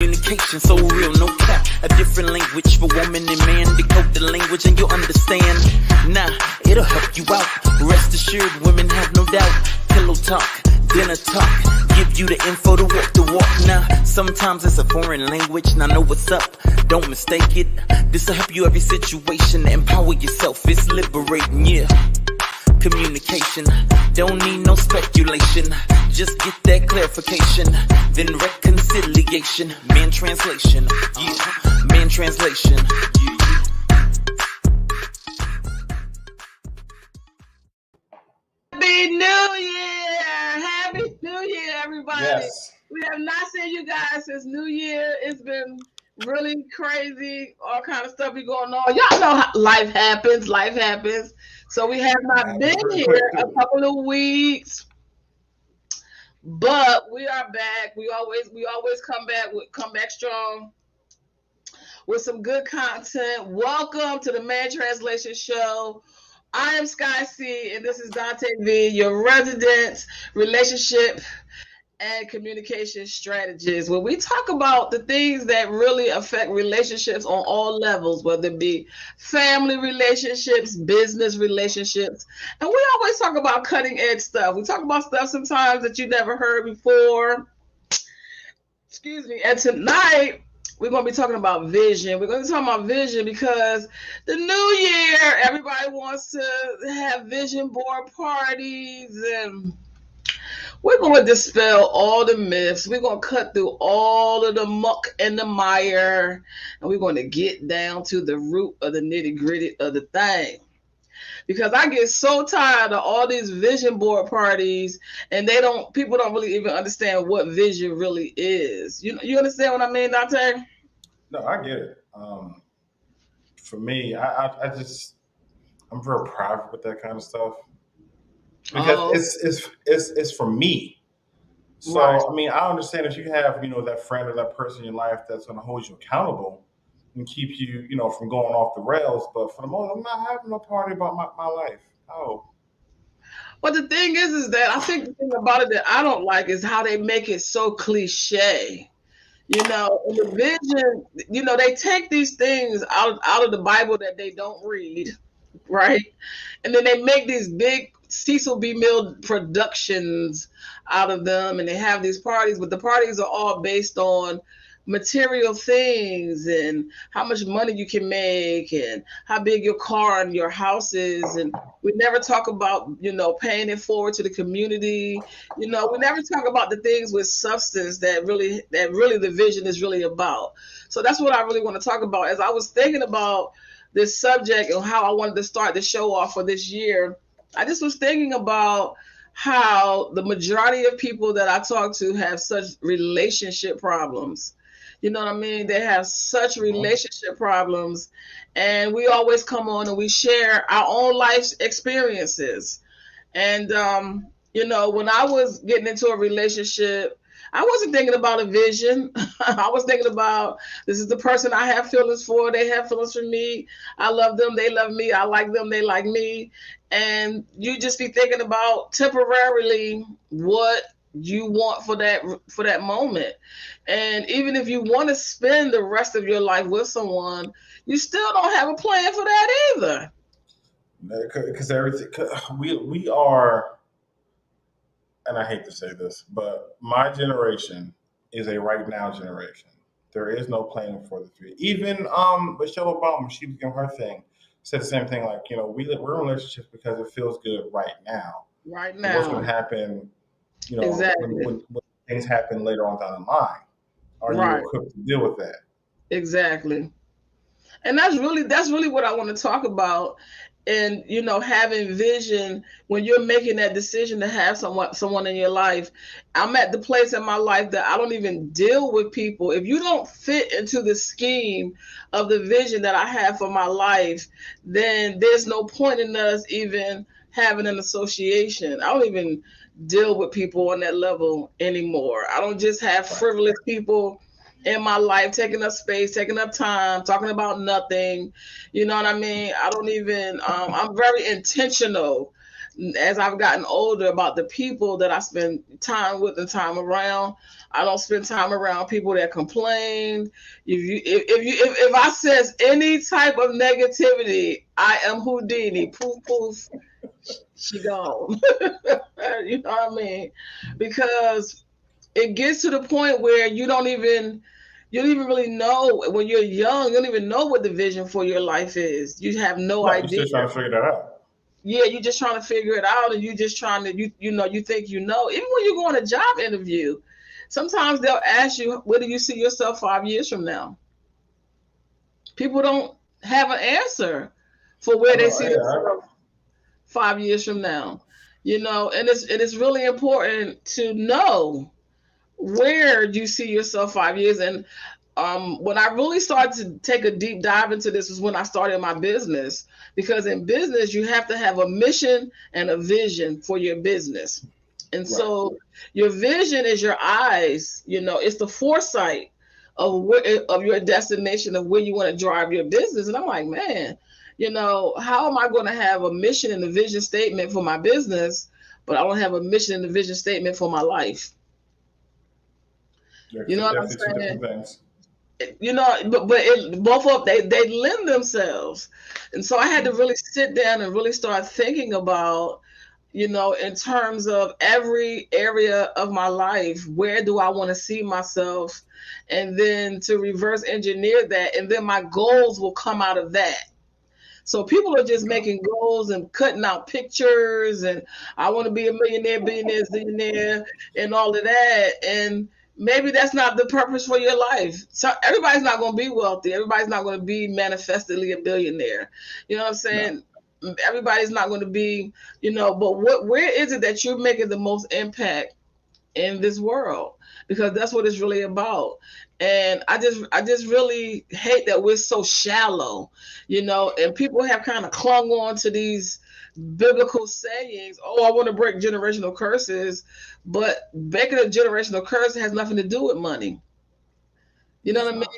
Communication so real, no cap. A different language for woman and man. Decode the language and you'll understand. Nah, it'll help you out. Rest assured, women have no doubt. Pillow talk, dinner talk. Give you the info to walk the walk. Now, sometimes it's a foreign language. Now know what's up. Don't mistake it. This'll help you every situation. Empower yourself. It's liberating, yeah. Communication, don't need no speculation. Just get that clarification, then reconciliation. Man translation, yeah. Man translation, yeah. Happy New Year! Happy New Year, everybody! Yes. We have not seen you guys since New Year. It's been really crazy. All kind of stuff be going on. Y'all know how life happens. Life happens. So we have not been here a couple of weeks, but we are back. We always come back strong with some good content. Welcome to the Man Translation Show. I am Sky C, and this is Dante V, your resident relationship and communication strategist, where we talk about the things that really affect relationships on all levels, whether it be family relationships, business relationships. And we always talk about cutting edge stuff. We talk about stuff sometimes that you never heard before. Excuse me. And tonight, we're going to be talking about vision. We're going to be talking about vision because the new year, everybody wants to have vision board parties, and we're going to dispel all the myths. We're going to cut through all of the muck and the mire, and we're going to get down to the root of the nitty-gritty of the thing. Because I get so tired of all these vision board parties, and people don't really even understand what vision really is. You understand what I mean, Dante? No, I get it. For me, I'm very private with that kind of stuff. Because it's for me. So right. I mean, I understand if you have, that friend or that person in your life that's going to hold you accountable and keep you, from going off the rails. But for the moment, I'm not having no party about my life. Oh. Well, the thing is that I think the thing about it that I don't like is how they make it so cliche. In the vision, they take these things out of the Bible that they don't read, right? And then they make these big Cecil B. Mill productions out of them, and they have these parties, but the parties are all based on material things and how much money you can make and how big your car and your house is, and we never talk about paying it forward to the community. We never talk about the things with substance that really the vision is really about. So that's what I really want to talk about. As I was thinking about this subject and how I wanted to start the show off for this year, I just was thinking about how the majority of people that I talk to have such relationship problems. You know what I mean? They have such relationship problems, and we always come on and we share our own life experiences. And, when I was getting into a relationship, I wasn't thinking about a vision. I was thinking about, this is the person I have feelings for. They have feelings for me. I love them. They love me. I like them. They like me. And you just be thinking about temporarily what you want for that moment. And even if you want to spend the rest of your life with someone, you still don't have a plan for that either. Because we are, and I hate to say this, but my generation is a right now generation. There is no planning for the future. Even Michelle Obama, she was doing her thing, said the same thing. Like, we're in relationships because it feels good right now. Right now. What's going to happen? Exactly. When things happen later on down the line, are you equipped to deal with that? Exactly. And that's really what I want to talk about. And, having vision when you're making that decision to have someone in your life. I'm at the place in my life that I don't even deal with people. If you don't fit into the scheme of the vision that I have for my life, then there's no point in us even having an association. I don't even deal with people on that level anymore. I don't just have frivolous people in my life taking up space, taking up time, talking about nothing. You know what I mean? I don't even, I'm very intentional as I've gotten older, about the people that I spend time with and time around. I don't spend time around people that complain. If I sense any type of negativity, I am Houdini. Poof poof, she gone. You know what I mean? Because it gets to the point where you don't even really know. When you're young, you don't even know what the vision for your life is. You have no idea. You're still trying to figure that out. Yeah, you're just trying to figure it out, and you just trying to you think you know. Even when you go on a job interview, sometimes they'll ask you, where do you see yourself 5 years from now? People don't have an answer for where they see themselves 5 years from now. And it's really important to know where you see yourself 5 years. And when I really started to take a deep dive into this was when I started my business, because in business you have to have a mission and a vision for your business. And so your vision is your eyes, it's the foresight of your destination, of where you want to drive your business. And I'm like, man, how am I going to have a mission and a vision statement for my business, but I don't have a mission and a vision statement for my life? You know what I'm saying? But both of them, they lend themselves. And so I had to really sit down and really start thinking about, in terms of every area of my life, where do I want to see myself? And then to reverse engineer that, and then my goals will come out of that. So people are just making goals and cutting out pictures, and I want to be a millionaire, billionaire, zillionaire, and all of that. And maybe that's not the purpose for your life. So everybody's not going to be wealthy. Everybody's not going to be manifestedly a billionaire. You know what I'm saying? No. Everybody's not going to be, but where is it that you're making the most impact in this world? Because that's what it's really about. And I just really hate that we're so shallow, and people have kind of clung on to these biblical sayings. Oh, I want to break generational curses, but breaking a generational curse has nothing to do with money. You know what I mean?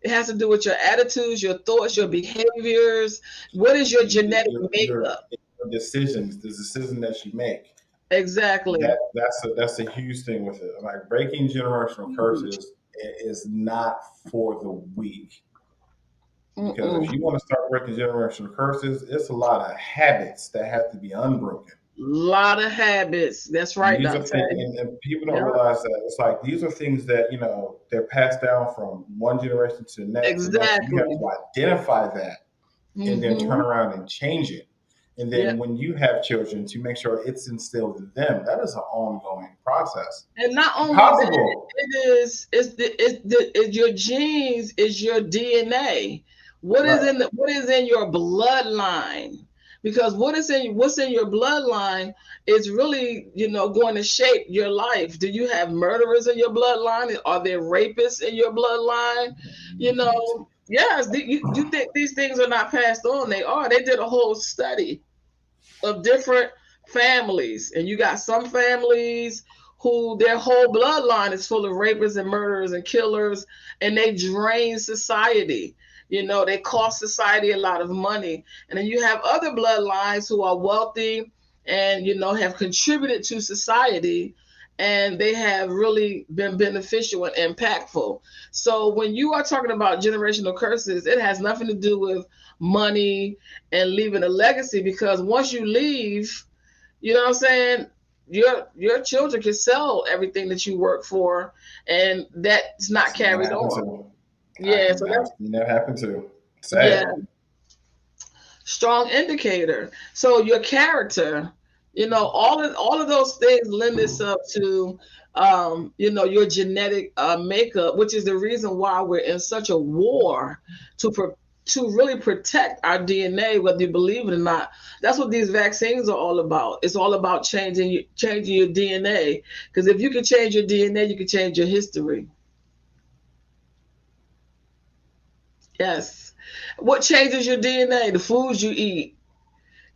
It has to do with your attitudes, your thoughts, your behaviors. What is your genetic makeup? Your decisions, the decision that you make. Exactly. That's a huge thing with it. Like, breaking generational curses is not for the weak. Because if you want to start breaking generational curses, it's a lot of habits that have to be unbroken. A lot of habits. That's right. And people don't realize that it's like, these are things that, they're passed down from one generation to the next. Exactly. You have to identify that and then turn around and change it. And then when you have children, to make sure it's instilled in them, that is an ongoing process. And not only that, it's your genes, is your DNA. What is in your bloodline? Because what's in your bloodline is really, going to shape your life. Do you have murderers in your bloodline? Are there rapists in your bloodline? Yes. You think these things are not passed on? They are. They did a whole study of different families, and you got some families who their whole bloodline is full of rapists and murderers and killers, and they drain society. They cost society a lot of money. And then you have other bloodlines who are wealthy and, have contributed to society, and they have really been beneficial and impactful. So when you are talking about generational curses, it has nothing to do with money and leaving a legacy, because once you leave, you know what I'm saying, your children can sell everything that you work for, and that's not carried on. Yeah, so that happened too. Sad. Yeah. Strong indicator. So your character, all of those things lend itself to, your genetic makeup, which is the reason why we're in such a war to really protect our DNA, whether you believe it or not. That's what these vaccines are all about. It's all about changing your DNA, because if you can change your DNA, you can change your history. Yes. What changes your DNA? The foods you eat.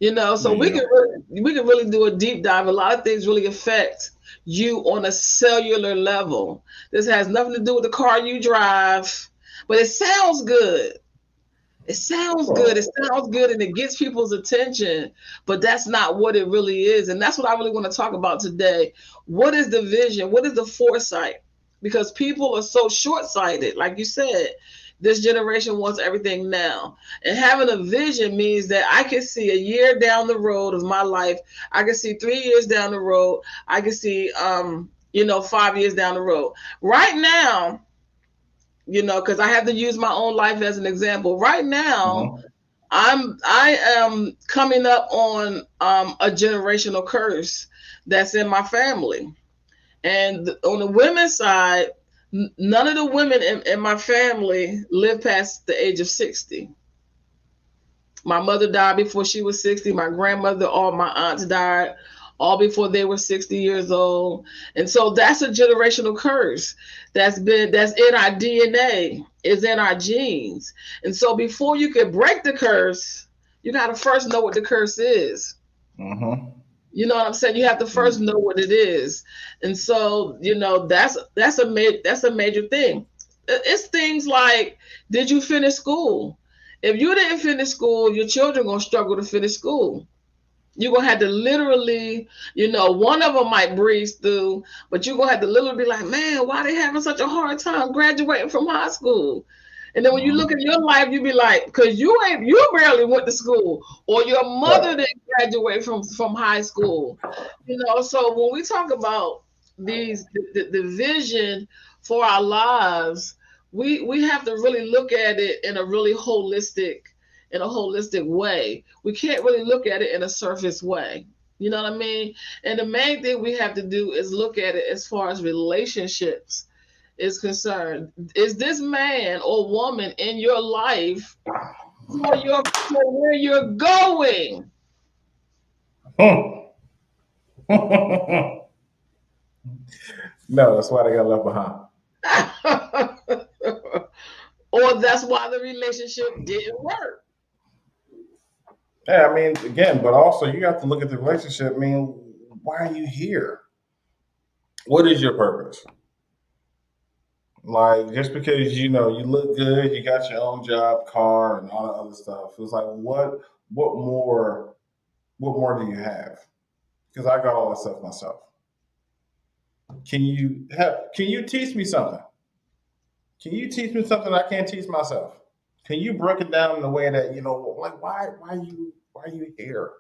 So we can really do a deep dive. A lot of things really affect you on a cellular level. This has nothing to do with the car you drive, but it sounds good. It sounds good. It sounds good and it gets people's attention, but that's not what it really is. And that's what I really want to talk about today. What is the vision? What is the foresight? Because people are so short sighted. Like you said, this generation wants everything now. And having a vision means that I can see a year down the road of my life. I can see 3 years down the road. I can see, 5 years down the road. Right now, because I have to use my own life as an example. Right now, I am coming up on a generational curse that's in my family, and on the women's side, none of the women in my family live past the age of 60. My mother died before she was 60. My grandmother, all my aunts died all before they were 60 years old. And so that's a generational curse that's in our DNA, is in our genes. And so before you can break the curse, you got to first know what the curse is. You know what I'm saying? You have to first know what it is. And so, that's a major thing. It's things like, did you finish school? If you didn't finish school, your children are going to struggle to finish school. You're going to have to literally, one of them might breeze through, but you're going to have to literally be like, man, why are they having such a hard time graduating from high school? And then when you look at your life, you be like, because you barely went to school, or your mother didn't graduate from high school. So when we talk about the vision for our lives, we have to really look at it in a really holistic way. We can't really look at it in a surface way. You know what I mean? And the main thing we have to do is look at it as far as relationships is concerned. Is this man or woman in your life for where you're going? No, that's why they got left behind. Or that's why the relationship didn't work. Yeah, I mean, again, but also you have to look at the relationship. I mean, why are you here? What is your purpose? Like, just because you look good, you got your own job, car, and all that other stuff. It's like, what more do you have? Because I got all that stuff myself. Can you teach me something? Can you teach me something I can't teach myself? Can you break it down in a way that like why are you here?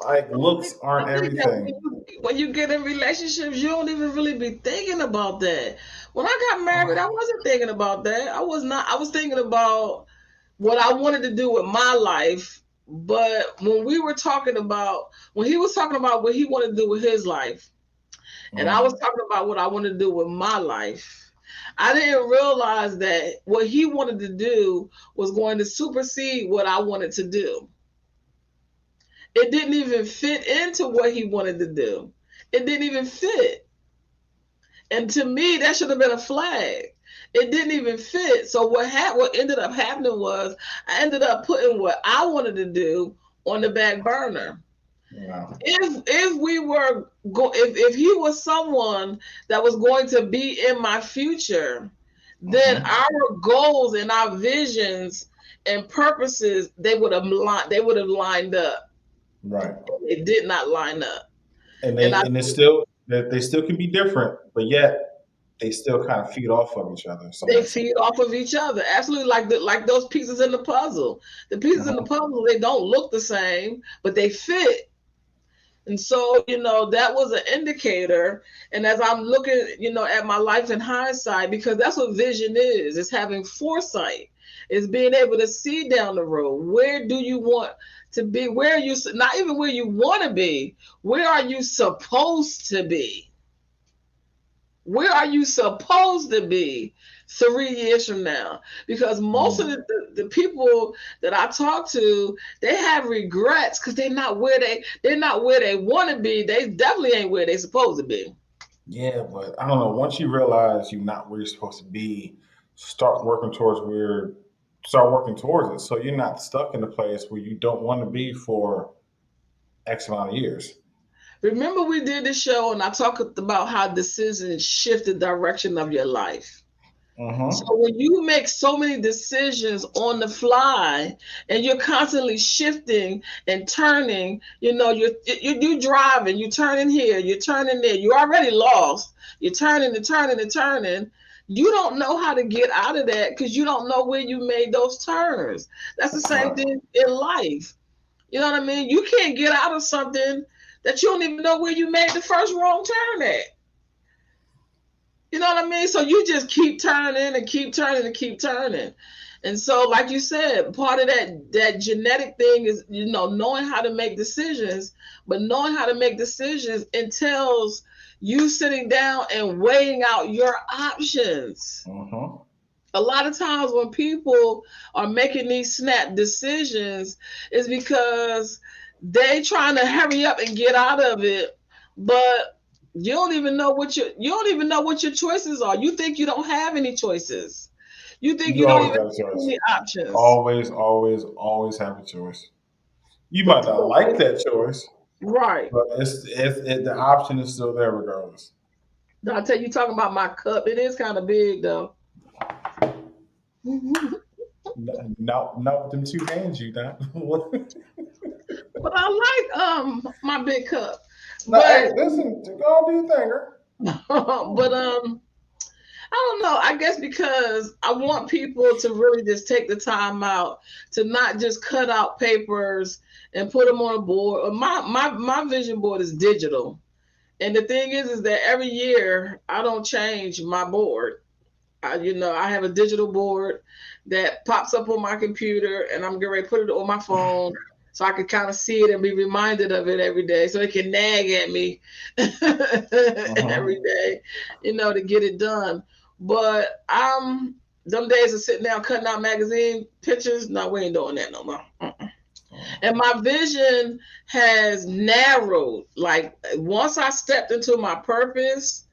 Like, looks aren't everything. When you get in relationships, you don't even really be thinking about that. When I got married, I wasn't thinking about that. I was not. I was thinking about what I wanted to do with my life. But when he was talking about what he wanted to do with his life, and I was talking about what I wanted to do with my life, I didn't realize that what he wanted to do was going to supersede what I wanted to do. It didn't even fit into what he wanted to do. It didn't even fit. And to me, that should have been a flag. It didn't even fit. So what ended up happening was I ended up putting what I wanted to do on the back burner. Wow. If he was someone that was going to be in my future, then our goals and our visions and purposes, they would have lined up. Right. It did not line up. And they still can be different, but yet they still kind of feed off of each other. They feed off of each other. Absolutely, like those pieces in the puzzle. The pieces in the puzzle, they don't look the same, but they fit. And so, that was an indicator. And as I'm looking, at my life in hindsight, because that's what vision is, it's having foresight. It's being able to see down the road. Where do you want to be? Where are you, not even where you want to be, where are you supposed to be? Where are you supposed to be 3 years from now? Because most of the people that I talk to, they have regrets because they're not where they want to be. They definitely ain't where they're supposed to be. Yeah, but I don't know. Once you realize you're not where you're supposed to be, start working towards it. So you're not stuck in a place where you don't want to be for X amount of years. Remember, we did this show and I talked about how decisions shift the direction of your life. So when you make so many decisions on the fly and you're constantly shifting and turning, you driving, you're turning here, you're turning there, you're already lost, you're turning and turning and turning. You don't know how to get out of that because you don't know where you made those turns. That's the same thing in life. You know what I mean? You can't get out of something that you don't even know where you made the first wrong turn at. You know what I mean? So you just keep turning and keep turning and keep turning. And so, like you said, part of that genetic thing is, knowing how to make decisions, but knowing how to make decisions entails you sitting down and weighing out your options. A lot of times when people are making these snap decisions is because they trying to hurry up and get out of it, but you don't even know what your choices are. You think you don't have any choices. You think you don't even have any options. Always have a choice. You might not like that choice, right? But the option is still there regardless. I'll tell you, talking about my cup, it is kind of big though. Not with them two hands, you know. But I like my big cup. No, hey, listen, go do your thing, girl. But I don't know. I guess because I want people to really just take the time out to not just cut out papers and put them on a board. My vision board is digital, and the thing is that every year I don't change my board. I have a digital board that pops up on my computer, and I'm getting ready to put it on my phone. So I can kind of see it and be reminded of it every day, so it can nag at me every day, to get it done. But them days of sitting down cutting out magazine pictures, no, we ain't doing that no more. And my vision has narrowed. Like once I stepped into my purpose,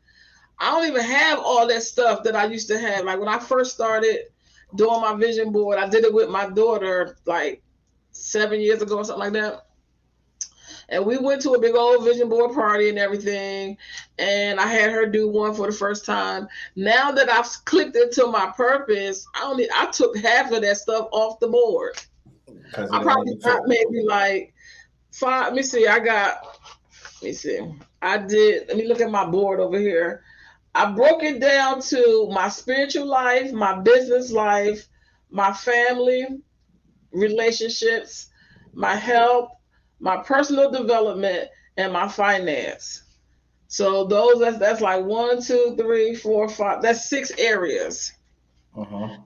I don't even have all that stuff that I used to have. Like when I first started doing my vision board, I did it with my daughter like 7 years ago or something like that. And we went to a big old vision board party and everything. And I had her do one for the first time. Now that I've clicked into my purpose, I took half of that stuff off the board. I probably got maybe like 5. Let me see. Let me look at my board over here. I broke it down to my spiritual life, my business life, my family, relationships, my health, my personal development, and my finance. So that's like 1, 2, 3, 4, 5. That's 6 areas.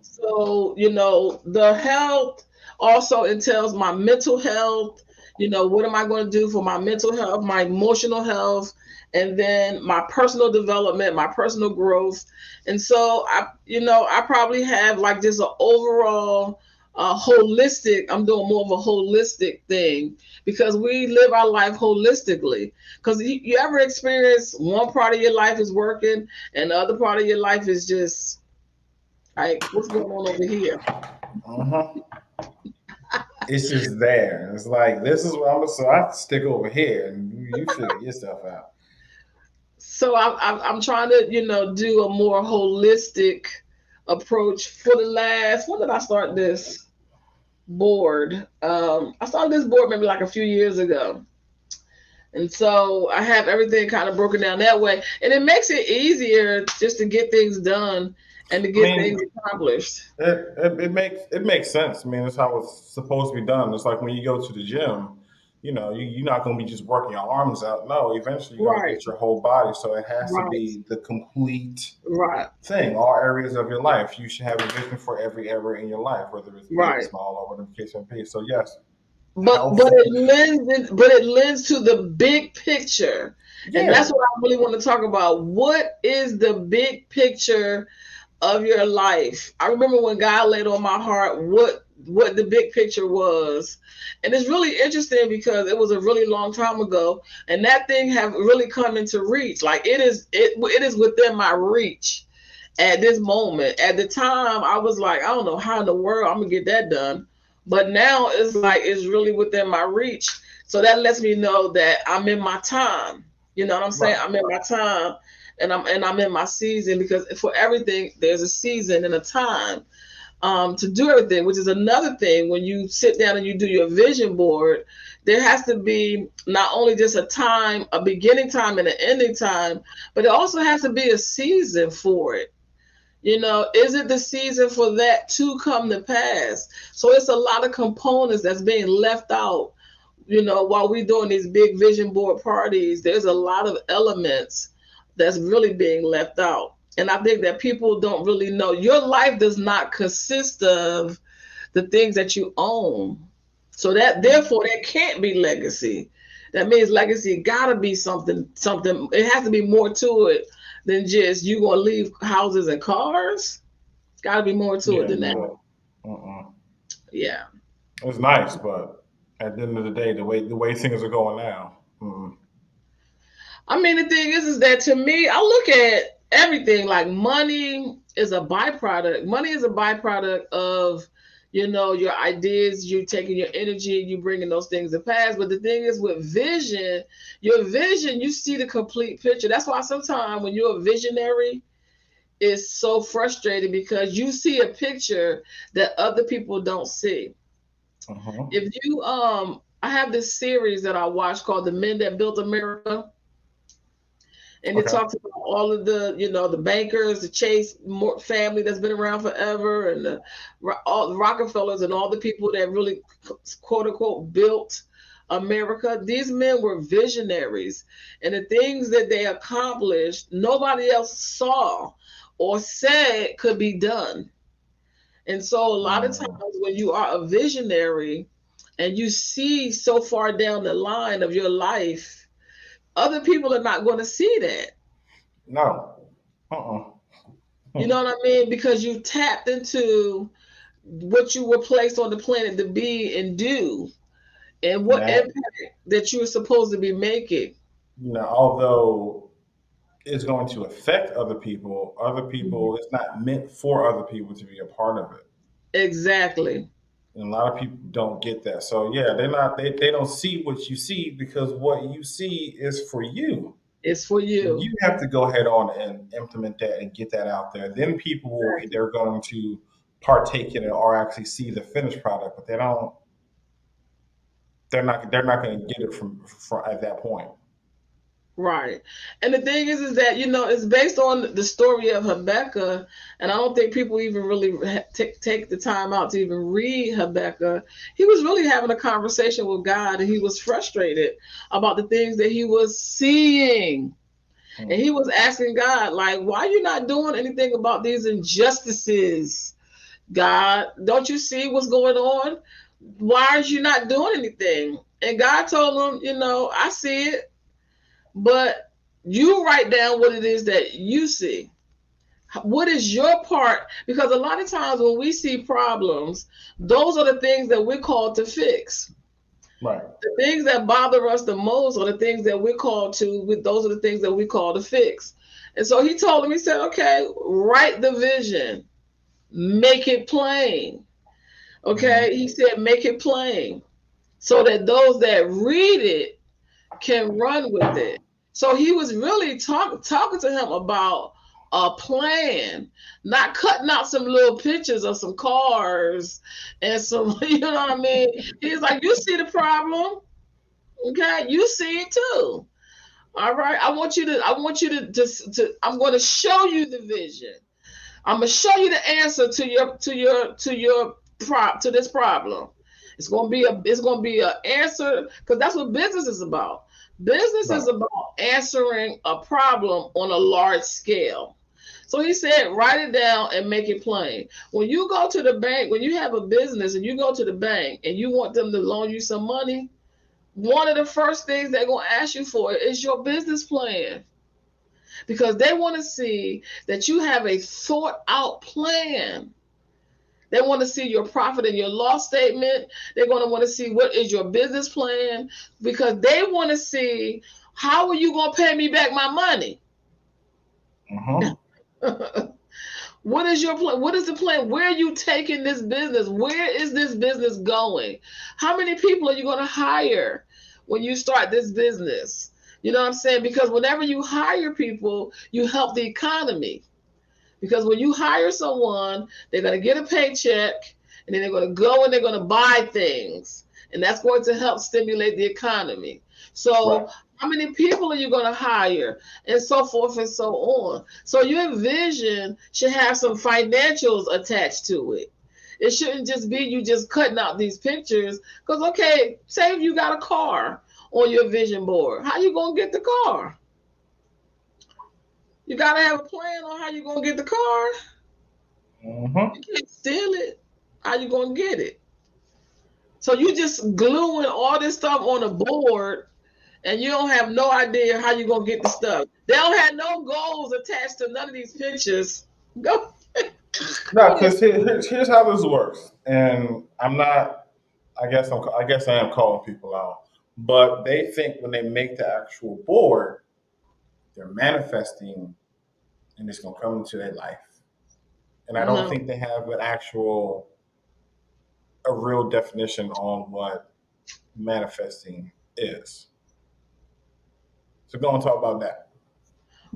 So the health also entails my mental health. What am I going to do for my mental health, my emotional health, and then my personal development, my personal growth. And so I probably have like just an overall holistic. I'm doing more of a holistic thing because we live our life holistically. Because you ever experience one part of your life is working and the other part of your life is just like, what's going on over here? It's just there. It's like, this is what so I have to stick over here and you figure yourself out. So I'm trying to, do a more holistic approach for the last, when did I start this board? I started this board maybe like a few years ago. And so I have everything kind of broken down that way. And it makes it easier just to get things done and to get things accomplished. It makes sense. I mean, that's how it's supposed to be done. It's like when you go to the gym, you're not going to be just working your arms out. No, eventually you're going to get your whole body. So it has to be the complete thing, all areas of your life. You should have a vision for every area in your life, whether it's big, small, or whatever the case may be. So yes. But it lends to the big picture. Yeah. And that's what I really want to talk about. What is the big picture of your life? I remember when God laid on my heart what the big picture was. And it's really interesting because it was a really long time ago, and that thing have really come into reach. Like it is within my reach at this moment. At the time, I was like, I don't know how in the world I'm gonna get that done. But now it's like it's really within my reach. So that lets me know that I'm in my time. You know what I'm saying? I'm in my time. I'm in my season, because for everything there's a season and a time to do everything, which is another thing. When you sit down and you do your vision board, there has to be not only just a time, a beginning time and an ending time, but it also has to be a season for it. Is it the season for that to come to pass? So it's a lot of components that's being left out. While we're doing these big vision board parties, there's a lot of elements that's really being left out. And I think that people don't really know. Your life does not consist of the things that you own. So that, therefore, there can't be legacy. That means legacy gotta be something. It has to be more to it than just you gonna leave houses and cars. Gotta be more to it than that. Yeah. It's nice, but at the end of the day, the way things are going now. I mean, the thing is that to me, I look at everything like money is a byproduct. Money is a byproduct of, your ideas, you taking your energy, you bringing those things to pass. But the thing is with vision, your vision, you see the complete picture. That's why sometimes when you're a visionary, it's so frustrating, because you see a picture that other people don't see. If you, I have this series that I watch called The Men That Built America. And it talks about all of the, the bankers, the Chase family that's been around forever, and all the Rockefellers and all the people that really, quote unquote, built America. These men were visionaries, and the things that they accomplished, nobody else saw or said could be done. And so a lot of times when you are a visionary and you see so far down the line of your life, other people are not going to see that. No. You know what I mean? Because you tapped into what you were placed on the planet to be and do, and what impact that you were supposed to be making. Although it's going to affect other people, it's not meant for other people to be a part of it. Exactly. And a lot of people don't get that. So yeah, they don't see what you see, because what you see is for you. It's for you. You have to go ahead on and implement that and get that out there. Then people they're going to partake in it or actually see the finished product, but they're not going to get it from at that point. Right. And the thing is that, it's based on the story of Habakkuk. And I don't think people even really take the time out to even read Habakkuk. He was really having a conversation with God, and he was frustrated about the things that he was seeing. And he was asking God, like, why are you not doing anything about these injustices? God, don't you see what's going on? Why are you not doing anything? And God told him, I see it. But you write down what it is that you see. What is your part? Because a lot of times when we see problems, those are the things that we're called to fix. Right. The things that bother us the most are the things that we're called to. Those are the things that we call to fix. And so he told him, he said, okay, write the vision, make it plain. Okay. He said, make it plain so that those that read it can run with it. So he was really talking to him about a plan, not cutting out some little pictures of some cars and some, you know what I mean? He's like, you see the problem, okay? You see it too. All right. I want you to I'm going to show you the vision. I'm going to show you the answer to this problem. It's going to be an answer, because that's what business is about. Business is about answering a problem on a large scale. So he said, write it down and make it plain. When you go to the bank, when you have a business and you go to the bank and you want them to loan you some money, one of the first things they're going to ask you for is your business plan. Because they want to see that you have a thought out plan. They want to see your profit and your loss statement. They're going to want to see what is your business plan, because they want to see, how are you going to pay me back my money? What is your plan? What is the plan? Where are you taking this business? Where is this business going? How many people are you going to hire when you start this business? You know what I'm saying? Because whenever you hire people, you help the economy. Because when you hire someone, they're going to get a paycheck, and then they're going to go and they're going to buy things. And that's going to help stimulate the economy. So Right. how many people are you going to hire? And so forth and so on. So your vision should have some financials attached to it. It shouldn't just be you just cutting out these pictures. Because, okay, say if you got a car on your vision board, how you going to get the car? You got to have a plan on how you going to get the car. Mm-hmm. You can't steal it. How you going to get it? So you just gluing all this stuff on a board, and you don't have no idea how you're going to get the stuff. They don't have no goals attached to none of these pictures. Go. No, because here's how this works, and I'm not. I guess I am calling people out, but they think when they make the actual board, they're manifesting, and it's gonna come into their life. And I don't No. think they have a real definition on what manifesting is. So go and talk about that.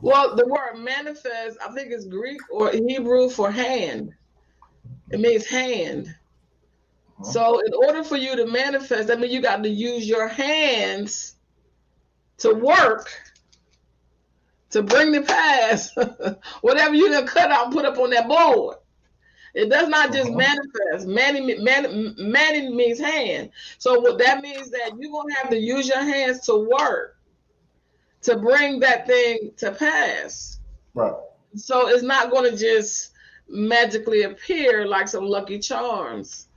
Well, the word manifest, I think it's Greek or Hebrew for hand. It means hand. So in order for you to manifest, that means you got to use your hands to work to bring to pass whatever you done cut out and put up on that board. It does not just manifest. Manning means hand. So what that means that you're going to have to use your hands to work to bring that thing to pass. Right. So it's not going to just magically appear like some Lucky Charms.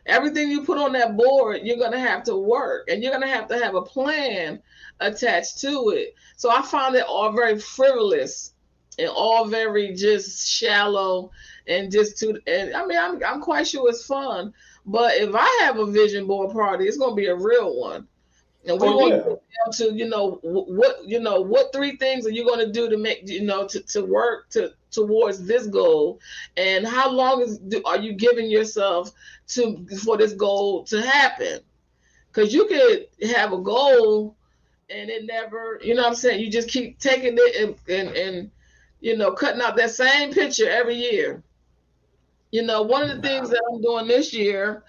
Everything you put on that board, you're going to have to work, and you're going to have a plan attached to it. So I found it all very frivolous and all very just shallow and just and I mean, I'm quite sure it's fun, but if I have a vision board party, it's going to be a real one. And we want to get down to, what 3 things are you going to do to make, to work towards this goal, and how long are you giving yourself for this goal to happen? Because you could have a goal and it never, you know what I'm saying? You just keep taking it and cutting out that same picture every year. One of the things that I'm doing this year,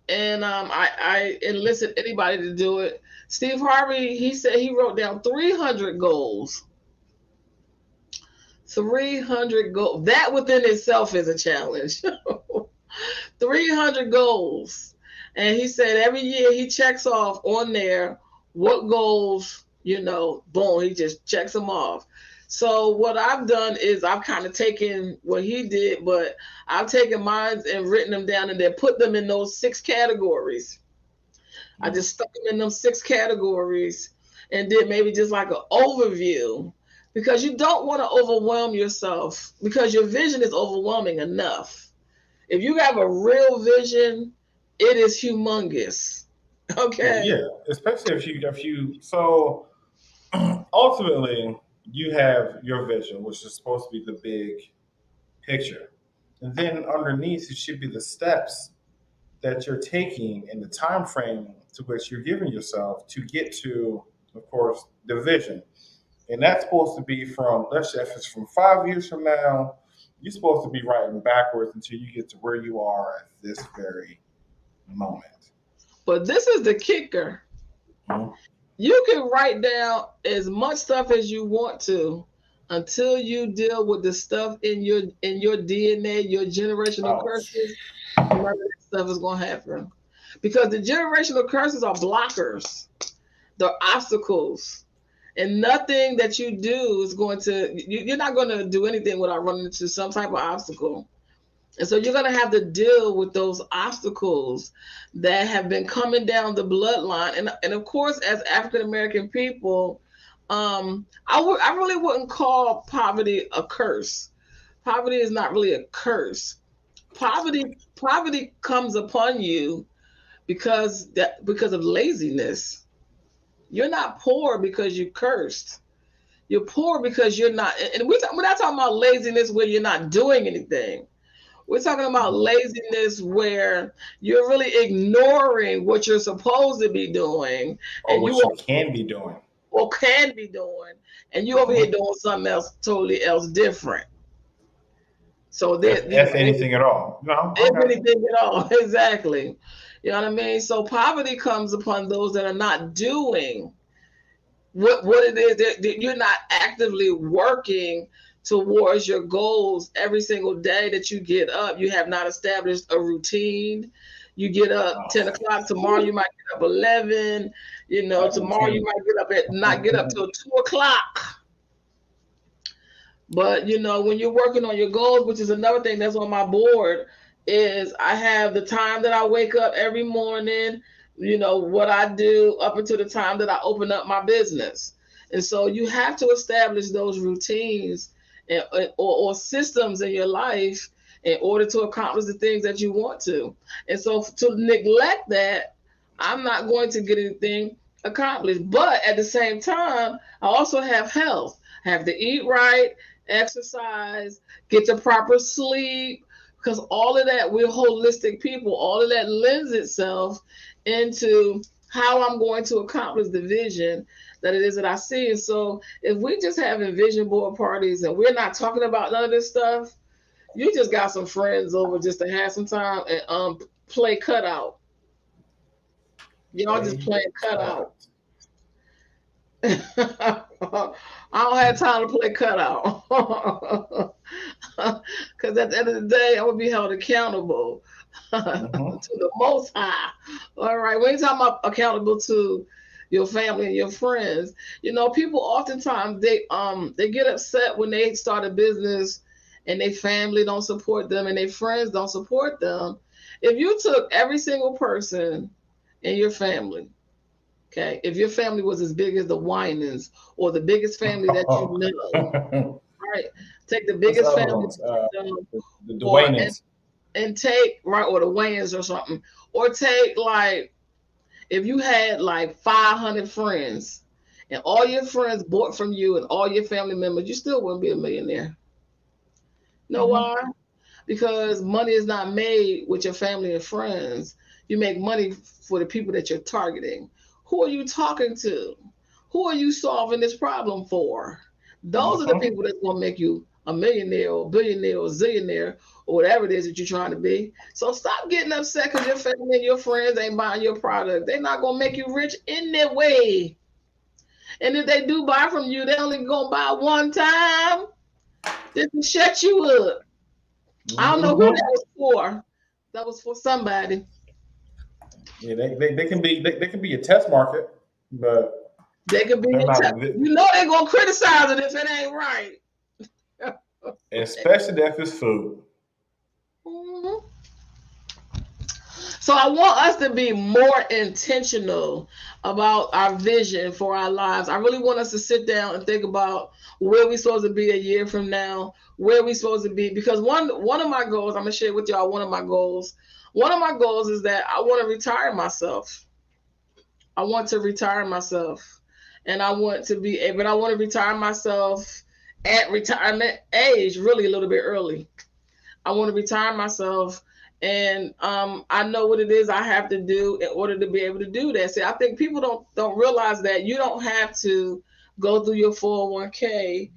and I enlisted anybody to do it. Steve Harvey, he said he wrote down 300 goals. 300 goals. That within itself is a challenge. 300 goals. And he said every year he checks off on there what goals, boom, he just checks them off. So what I've done is I've kind of taken what he did, but I've taken mine and written them down and then put them in those 6 categories. I just stuck them in them 6 categories and did maybe just like an overview, because you don't want to overwhelm yourself, because your vision is overwhelming enough. If you have a real vision, it is humongous. Okay. Yeah, especially if you so ultimately you have your vision, which is supposed to be the big picture. And then underneath it should be the steps that you're taking and the time frame to which you're giving yourself to get to, of course, the vision. And that's supposed to be from, let's say if it's from 5 years from now, you're supposed to be writing backwards until you get to where you are at this very moment. But this is the kicker. Mm-hmm. You can write down as much stuff as you want to until you deal with the stuff in your DNA, your generational curses. None of that stuff is going to happen, because the generational curses are blockers. They're obstacles, and nothing that you do is going to. You're not going to do anything without running into some type of obstacle. And so you're going to have to deal with those obstacles that have been coming down the bloodline. And of course, as African-American people, I really wouldn't call poverty a curse. Poverty is not really a curse. Poverty comes upon you because of laziness. You're not poor because you cursed. You're poor because you're not. And we're not talking about laziness where you're not doing anything. We're talking about laziness where you're really ignoring what you're supposed to be doing, or what you can be doing, or can be doing, and you over here doing something else totally else different. So if anything at all. No, if anything at all, exactly. You know what I mean? So poverty comes upon those that are not doing what it is that you're not actively working towards your goals every single day that you get up. You have not established a routine. You get up 10 o'clock. Tomorrow you might get up 11. You know, tomorrow you might not get up till 2 o'clock. But, you know, when you're working on your goals, which is another thing that's on my board, is I have the time that I wake up every morning, you know, what I do up until the time that I open up my business. And so you have to establish those routines or systems in your life in order to accomplish the things that you want to. And so to neglect that, I'm not going to get anything accomplished. But at the same time, I also have health. I have to eat right, exercise, get the proper sleep, because all of that, we're holistic people. All of that lends itself into how I'm going to accomplish the vision that it is that I see. And so if we just having vision board parties and we're not talking about none of this stuff, you just got some friends over just to have some time and play cutout. Y'all just playing cutout. I don't have time to play cutout. Because at the end of the day, I'm going to be held accountable to the Most High. All right. We ain't talking about accountable to your family and your friends. You know, people oftentimes, they get upset when they start a business and their family don't support them and their friends don't support them. If you took every single person in your family, okay, if your family was as big as the Winans or the biggest family that you know, right? Take the biggest family, the Winans, and take or the Wayans or something, or take like if you had like 500 friends and all your friends bought from you and all your family members, you still wouldn't be a millionaire. Know why? Because money is not made with your family and friends. You make money for the people that you're targeting. Who are you talking to? Who are you solving this problem for? Those are the people that's going to make you a millionaire or billionaire or zillionaire or whatever it is that you're trying to be. So stop getting upset because your family and your friends ain't buying your product. They're not going to make you rich in their way. And if they do buy from you, they only going to buy one time just to shut you up. I don't know who that was for. That was for somebody. Yeah, they can be a test market, but they could be. You know they're gonna criticize it if it ain't right. Especially if it's food. Mm-hmm. So I want us to be more intentional about our vision for our lives. I really want us to sit down and think about where we're supposed to be a year from now, where we're supposed to be. Because one of my goals, I'm gonna share with y'all one of my goals. One of my goals is that I want to retire myself. I want to retire myself. And I want to retire myself at retirement age, really a little bit early. I want to retire myself. And I know what it is I have to do in order to be able to do that. See, I think people don't realize that you don't have to go through your 401k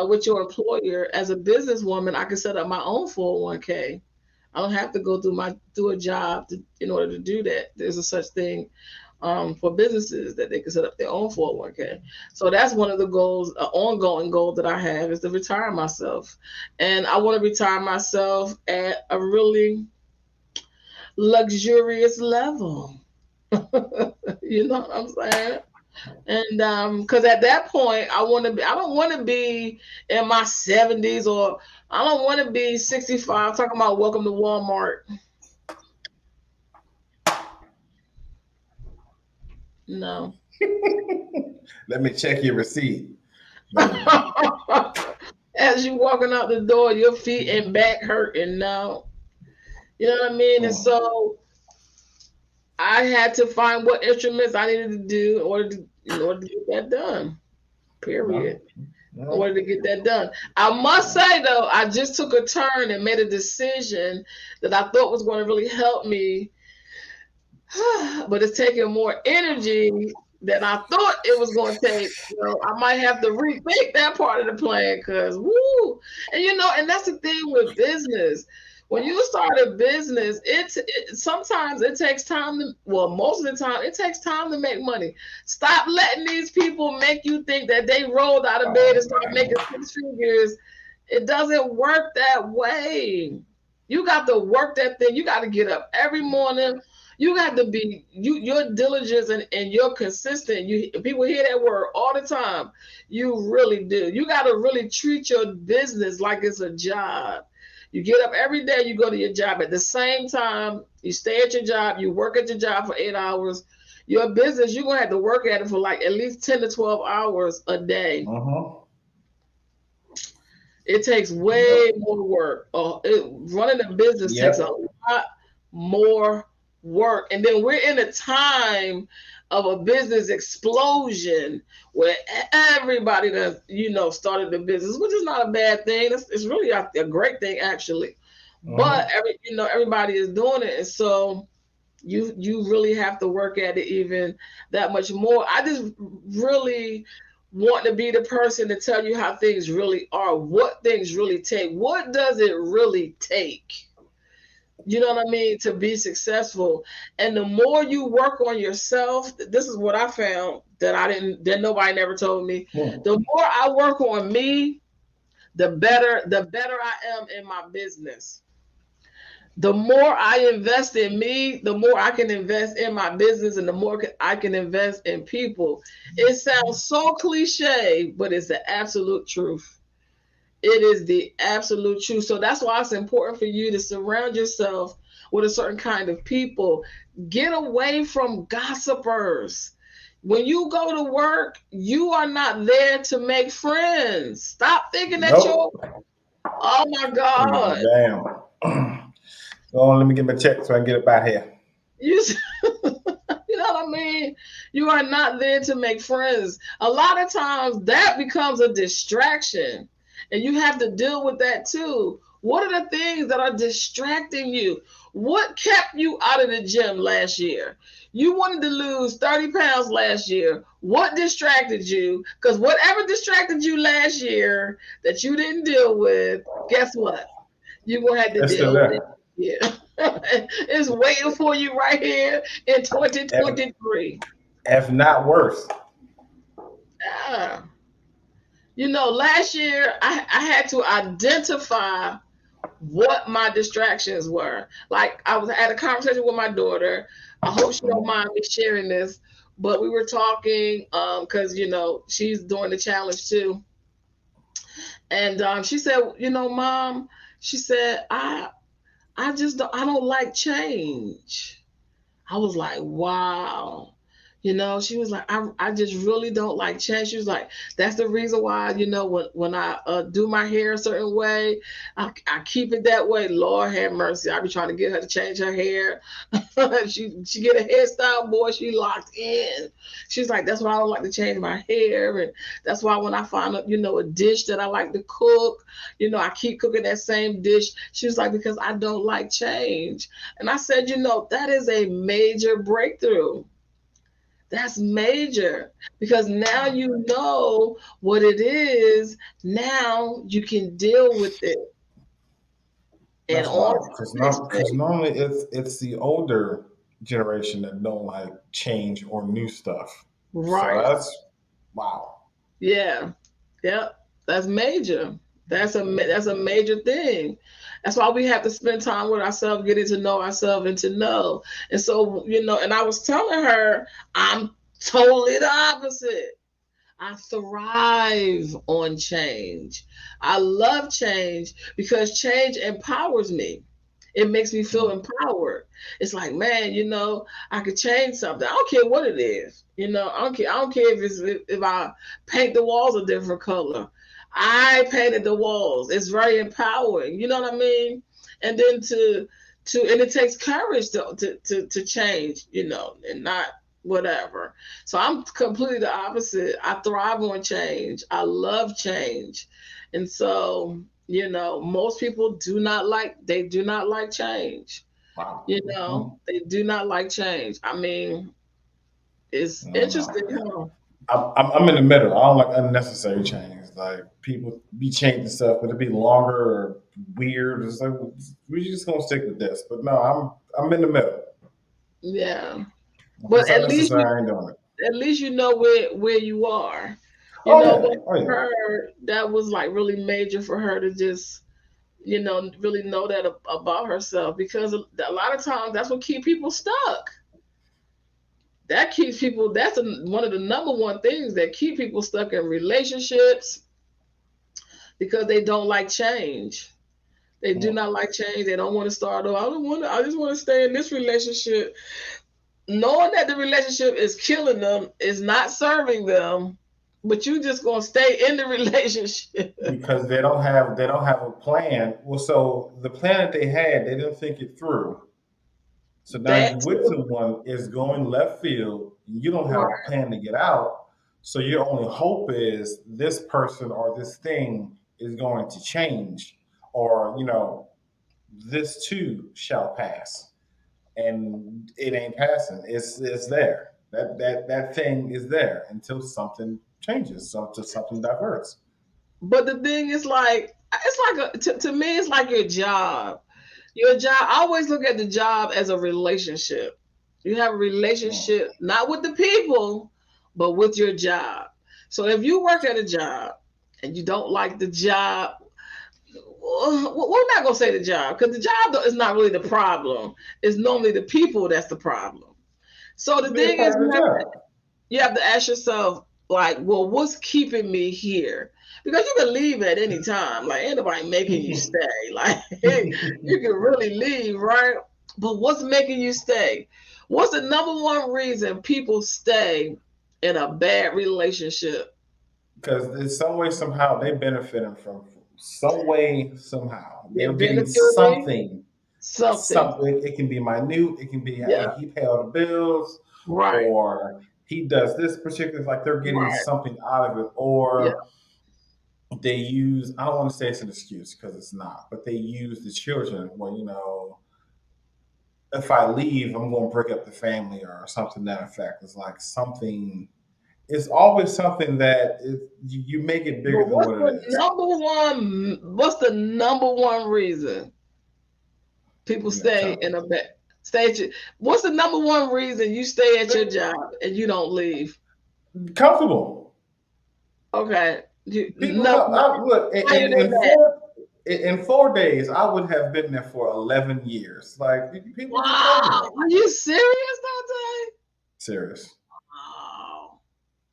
with your employer. As a businesswoman, I can set up my own 401k. I don't have to go through a job in order to do that. There's a such thing for businesses that they can set up their own 401k. So that's one of the goals, an ongoing goal that I have, is to retire myself. And I want to retire myself at a really luxurious level. You know what I'm saying? And because at that point, I don't want to be in my 70s, or I don't want to be 65 talking about welcome to Walmart. No. Let me check your receipt. As you walking out the door, your feet and back hurting now. You know what I mean? And so I had to find what instruments I needed to do in order to get that done. Period. In order to get that done. I must say though, I just took a turn and made a decision that I thought was going to really help me. But it's taking more energy than I thought it was going to take. I might have to rethink that part of the plan because, woo. And that's the thing with business. When you start a business, sometimes it takes time most of the time, it takes time to make money. Stop letting these people make you think that they rolled out of bed and start making 6 figures. It doesn't work that way. You got to work that thing. You got to get up every morning. You got to be your diligence and you're consistent. People hear that word all the time. You really do. You got to really treat your business like it's a job. You get up every day, you go to your job at the same time, you stay at your job, you work at your job for 8 hours. Your business, you're going to have to work at it for like at least 10 to 12 hours a day. It takes way more work. Running a business takes a lot more work. And then we're in a time of a business explosion where everybody that started the business, which is not a bad thing. It's really a great thing actually. But everybody is doing it, and so you really have to work at it even that much more. I just really want to be the person to tell you how things really are, what things really take, what does it really take. You know what I mean? To be successful. And the more you work on yourself, this is what I found that nobody never told me. Yeah. The more I work on me, the better I am in my business. The more I invest in me, the more I can invest in my business and the more I can invest in people. It sounds so cliche, but it's the absolute truth. It is the absolute truth. So that's why it's important for you to surround yourself with a certain kind of people. Get away from gossipers. When you go to work, you are not there to make friends. Stop thinking that you're... Oh, my God. Damn. Go on, let me get my check so I can get up out here. You know what I mean? You are not there to make friends. A lot of times that becomes a distraction. And you have to deal with that too. What are the things that are distracting you? What kept you out of the gym last year? You wanted to lose 30 pounds last year. What distracted you? Because whatever distracted you last year that you didn't deal with, guess what? You're going to have to deal with it. Yeah. It's waiting for you right here in 2023. If not worse. Yeah. Last year I had to identify what my distractions were. Like I had a conversation with my daughter. I hope she don't mind me sharing this, but we were talking because she's doing the challenge too. And she said, Mom, she said, I don't like change. I was like, wow. She was like, I just really don't like change. She was like, that's the reason why, when I do my hair a certain way, I keep it that way. Lord have mercy. I be trying to get her to change her hair. she get a hairstyle, boy, she locked in. She's like, that's why I don't like to change my hair. And that's why when I find a dish that I like to cook, I keep cooking that same dish. She was like, because I don't like change. And I said, that is a major breakthrough. That's major because now you know what it is. Now you can deal with it. That's because normally it's the older generation that don't like change or new stuff. Right. So that's wow. Yeah. Yep. That's major. That's a major thing. That's why we have to spend time with ourselves, getting to know ourselves and to know. And so, and I was telling her, I'm totally the opposite. I thrive on change. I love change because change empowers me. It makes me feel empowered. It's like, man, I could change something. I don't care what it is. I don't care if I paint the walls a different color. I painted the walls. It's very empowering. You know what I mean? And then and it takes courage to change, and not whatever. So I'm completely the opposite. I thrive on change. I love change. And so, most people do not like change. Wow. They do not like change. I mean, It's No, interesting, no. huh? I'm in the middle. I don't like unnecessary change. Like people be changing stuff, but it be longer or weird. It's like we just gonna stick with this. But no, I'm in the middle. Yeah. If But it's unnecessary, I ain't doing it. at least you know where you are. You Oh know, yeah, but oh for yeah. her, that was like really major for her to just, really know that about herself, because a lot of times that's what keep people stuck. That keeps people. That's one of the number one things that keep people stuck in relationships, because they don't like change. They do Mm. not like change. They don't want to start over. I don't want to. I just want to stay in this relationship, knowing that the relationship is killing them, is not serving them, but you just gonna stay in the relationship. Because they don't have a plan. Well, so the plan that they had, they didn't think it through. So now That you with too. someone is going left field. You don't have a Right. plan to get out. So your only hope is this person or this thing is going to change, or this too shall pass, and it ain't passing. It's there. That thing is there until something changes, so until something diverts. But the thing is, like, it's like to me, it's like your job. Your job. I always look at the job as a relationship. You have a Mm. relationship not with the people, but with your job. So if you work at a job and you don't like the job, we're not gonna say the job, because the job is not really the problem. It's normally the people that's the problem. So the Be a thing is, part of the job. you have to ask yourself, like, well, what's keeping me here? Because you can leave at any time. Like, ain't nobody making you stay. Like, you can really leave, right? But what's making you stay? What's the number one reason people stay in a bad relationship? Because in some way, somehow, they benefiting from some way, somehow. They're They're getting benefiting something. something. Something. It can be minute. It can be, hey, Yeah, he paid all the bills, right, or he does this particular. Like they're getting right. something out of it, Yeah. or they use. I don't want to say it's an excuse because it's not, but they use the children. Well, if I leave, I'm going to break up the family or something to that effect. It's like something. It's always something that you make it bigger But than what it is. what's the number one reason people stay Tell in a bed? What's the number one reason you stay at your job and you don't leave? me. Comfortable. Okay. People No, come. Look higher than in that. in 4 days. I would have been there for 11 years. Like people get Wow. comfortable. Are you serious, Dante? Serious. Wow.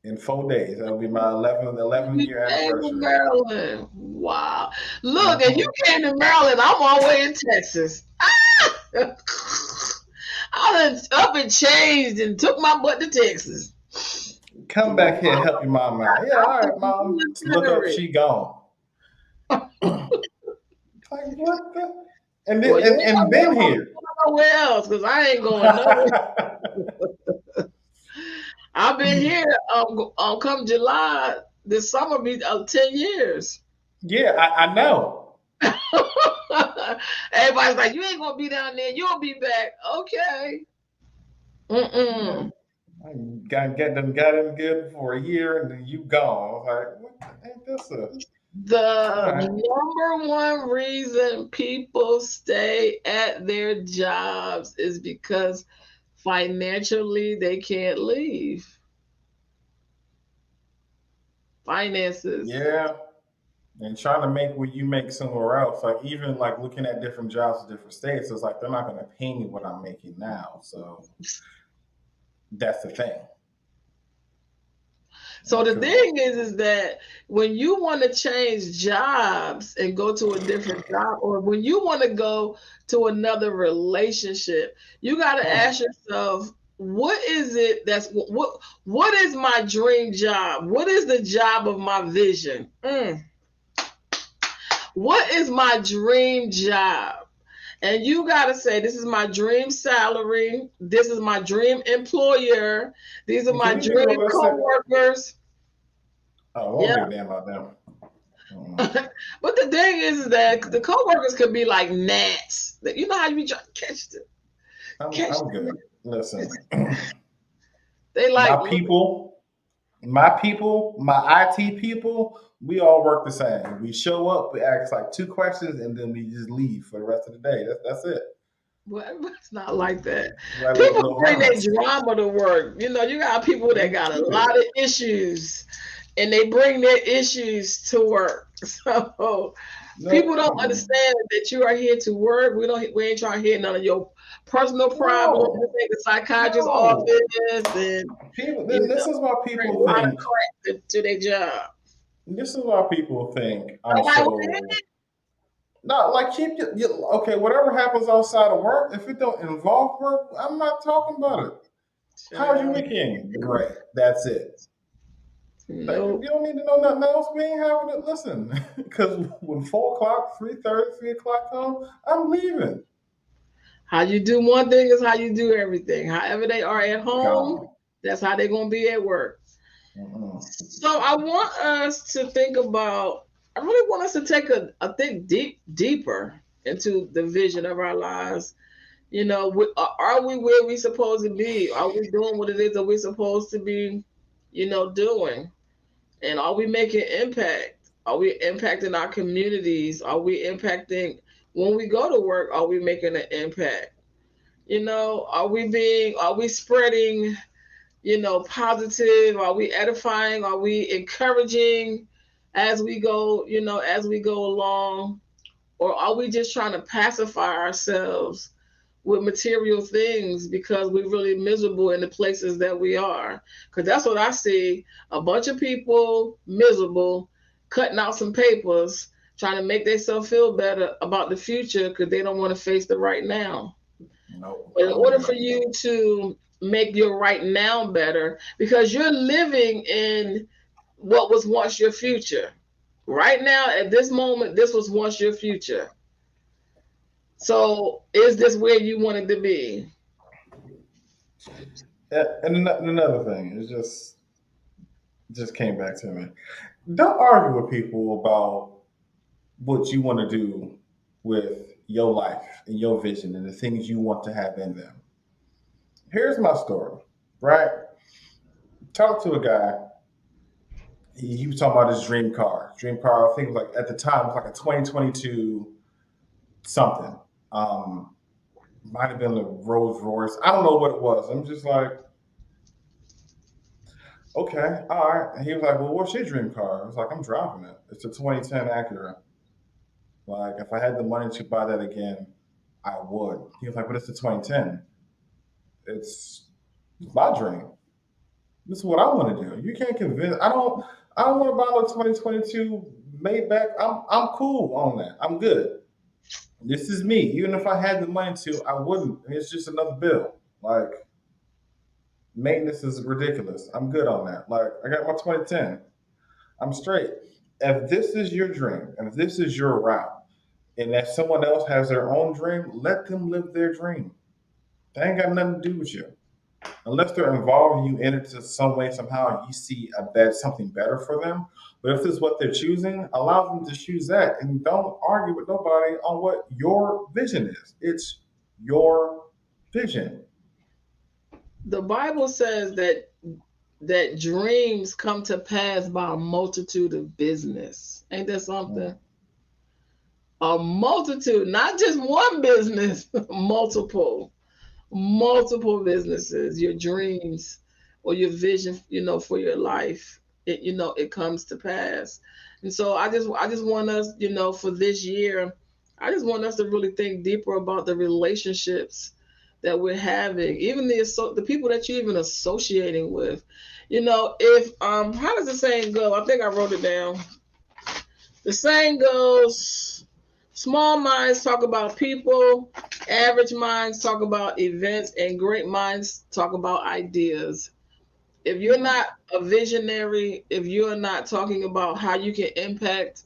In 4 days, that'll be my 11 You year came to anniversary. Maryland. Wow. Look, and you Hmm. came to Maryland. I'm all the way in Texas. I done up and changed and took my butt to Texas. Come back here and help your mom out. Yeah, all right, mom. Look up, Military. she gone. Like what the? And Well, then you and, ain't and gonna been go here. nowhere else, because I ain't going nowhere. I've been here. Come July this summer be 10 years. Yeah, I know. Everybody's like, you ain't gonna be down there. You'll be back. Okay. Yeah. Mm-mm. I got him good for a year and then you gone. I was like, what ain't this a all The right. number one reason people stay at their jobs is because financially they can't leave. Finances. Yeah. And trying to make what you make somewhere else. Like even like looking at different jobs in different states, it's like they're not gonna pay me what I'm making now. So that's the thing. So the Because thing is that when you want to change jobs and go to a different job, or when you want to go to another relationship, you got to ask yourself, what is it what is my dream job? What is the job of my vision? What is my dream job? And you got to say, this is my dream salary. This is my dream employer. These are my can we be dream realistic? coworkers. Oh, I won't Yeah. give a damn about them. But the thing is that the coworkers could be like gnats. You know how you be trying to catch them. I'm Catch I'm them. good. Listen. They like my people, my IT people, we all work the same. We show up, we ask like 2 questions, and then we just leave for the rest of the day. That's it. well, it's not like that. Right, People little bring their hermits. drama to work. You know, you got people that got a lot of issues, and they bring their issues to work. So No, people don't understand that you are here to work. We ain't trying to hear none of your personal problems. no, This ain't the psychiatrist's no. office, and People. you This know, is why bring a people lot of think. crap to their job. This is why people think I'm Nobody so. want to hear it. No, like keep okay. Whatever happens outside of work, if it don't involve work, I'm not talking about it. How's your weekend? Great. That's it. Like, Nope. you don't need to know nothing else. We ain't having it. Listen, because when 4 o'clock, 3:30, 3 o'clock come, I'm leaving. How you do one thing is how you do everything. However they are at home, Gone. that's how they're gonna be at work. Mm-mm. So I want us to think about. I really want us to take a think deeper into the vision of our lives. You know, are we where we supposed to be? Are we doing what it is that we're supposed to be? You know, doing, and are we making impact? Are we impacting our communities? Are we impacting when we go to work? Are we making an impact? You know, are we spreading, you know, positive? Are we edifying? Are we encouraging as we go, you know, as we go along? Or are we just trying to pacify ourselves with material things because we're really miserable in the places that we are? Because that's what I see, a bunch of people miserable, cutting out some papers, trying to make themselves feel better about the future because they don't want to face the right now. Nope. But I in don't order do for that. you to make your right now better, because you're living in what was once your future. Right now, at this moment, this was once your future. So, is this where you wanted to be? And another thing is just came back to me. Don't argue with people about what you want to do with your life and your vision and the things you want to have in them. Here's my story, right? Talk to a guy. He was talking about his dream car. Dream car, I think it was like at the time, it was like a 2022 something. Um, Might have been a Rolls Royce. I don't know what it was. I'm just like, okay, all right. And he was like, well, what's your dream car? I was like, I'm driving it. It's a 2010 Acura. Like, if I had the money to buy that again, I would. He was like, but it's a 2010. It's my dream. This is what I want to do. You can't convince. I don't want to buy no 2022 Maybach. I'm cool on that. I'm good. This is me. Even if I had the money to, I wouldn't. It's just another bill. Like maintenance is ridiculous. I'm good on that. Like I got my 2010. I'm straight. If this is your dream, and if this is your route, and if someone else has their own dream, let them live their dream. They ain't got nothing to do with you. Unless they're involving you in it to some way, somehow you see something better for them. But if this is what they're choosing, allow them to choose that and don't argue with nobody on what your vision is. It's your vision. The Bible says that dreams come to pass by a multitude of business. Ain't that Mm. something? A multitude, not just one business, multiple businesses, your dreams or your vision, you know, for your life. You know, it comes to pass. And so I just want us, you know, for this year, I just want us to really think deeper about the relationships that we're having, even the people that you're even associating with. You know, if how does the saying go? I think I wrote it down. The saying goes, small minds talk about people, average minds talk about events, and great minds talk about ideas. If you're not a visionary, if you're not talking about how you can impact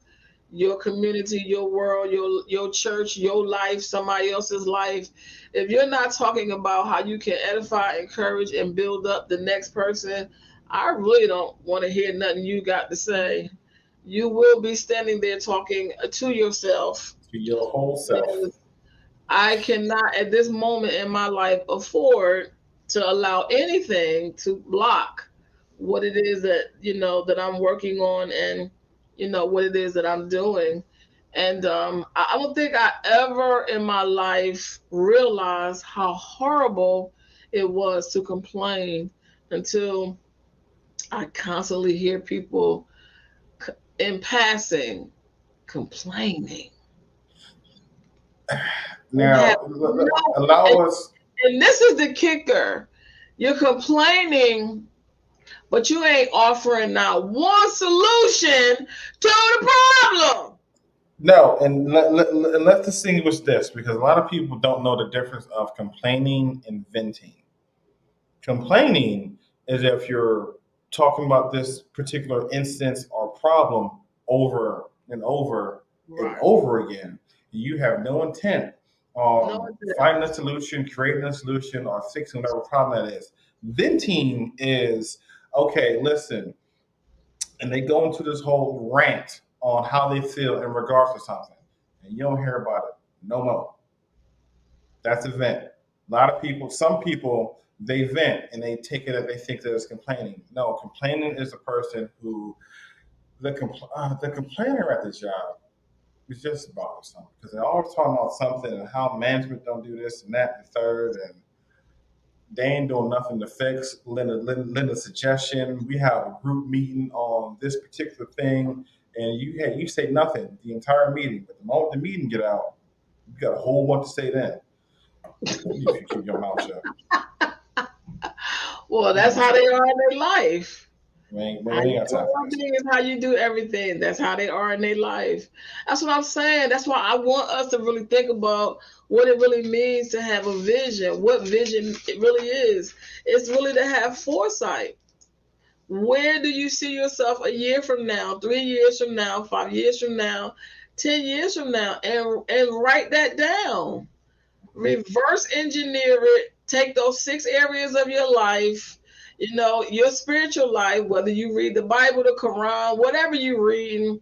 your community, your world, your church, your life, somebody else's life, if you're not talking about how you can edify, encourage, and build up the next person, I really don't want to hear nothing you got to say. You will be standing there talking to yourself. To your whole self. And I cannot, at this moment in my life, afford. to allow anything to block what it is that that I'm working on, and what it is that I'm doing. And I don't think I ever in my life realized how horrible it was to complain until I constantly hear people in passing complaining. Now, allow and, us. and this is the kicker. You're complaining, but you ain't offering not one solution to the problem. No, and let's distinguish this, because a lot of people don't know the difference of complaining and venting. Complaining is if you're talking about this particular instance or problem over and over and Right. over again. You have no intent No, on finding a solution, creating a solution, or fixing whatever problem that is. Venting is, okay, listen, and they go into this whole rant on how they feel in regards to something, and you don't hear about it no more. That's a vent. A lot of people, some people, they vent and they take it that they think that it's complaining. No, complaining is a person who the complainer at the job is just bothersome, because they're always talking about something and how management don't do this and that and the third, and they ain't doing nothing to fix. Lend a suggestion. We have a group meeting on this particular thing, and you say nothing the entire meeting. But the moment the meeting get out, you got a whole bunch to say then. You should keep your mouth shut. well, that's how they are in their life. We How ain't you got do time for one this. thing is how you do everything. That's how they are in their life. That's what I'm saying. That's why I want us to really think about what it really means to have a vision, what vision it really is. It's really to have foresight. Where do you see yourself a year from now, 3 years from now, 5 years from now, 10 years from now? And write that down. Reverse engineer it. Take those 6 areas of your life, your spiritual life, whether you read the Bible, the Quran, whatever you read,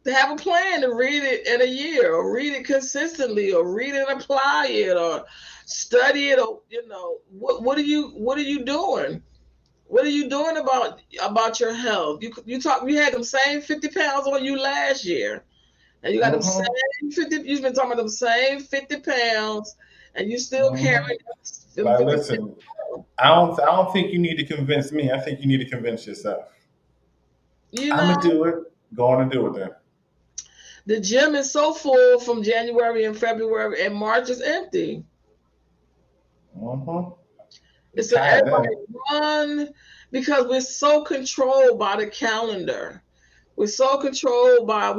have a plan to read it in a year, or read it consistently, or read and apply it, or study it, or what are you doing? What are you doing about your health? You had them same 50 pounds on you last year, and you got them Mm-hmm. same 50. You've been talking about them same 50 pounds, and you still Mm-hmm. carrying them Like, 50 listen, pounds. I don't think you need to convince me. I think you need to convince yourself. You I'm know, gonna do it. Go on and do it then. the gym is so full from January and February, and March is empty. Mm-hmm. You're It's so tired everybody then. run because we're so controlled by the calendar. We're so controlled by